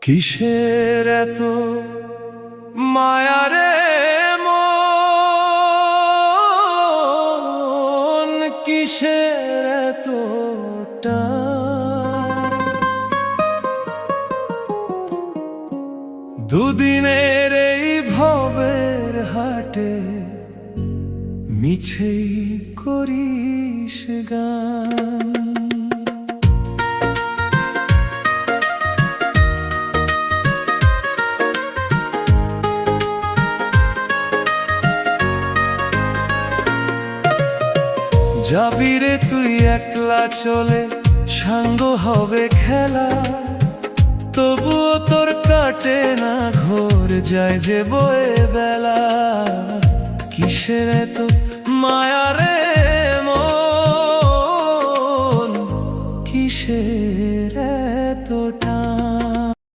কিসের এত মায়া রে মন, কিসের এত টান? দুদিনের এই ভবের হাটে মিছেই করিস গান। যাবি রে তুই একলা চলে, সাঙ্গ হবে খেলা, তবুও তোর কাটে না ঘোর, যায় যে বয়ে বেলা। কিসের এত মায়া রে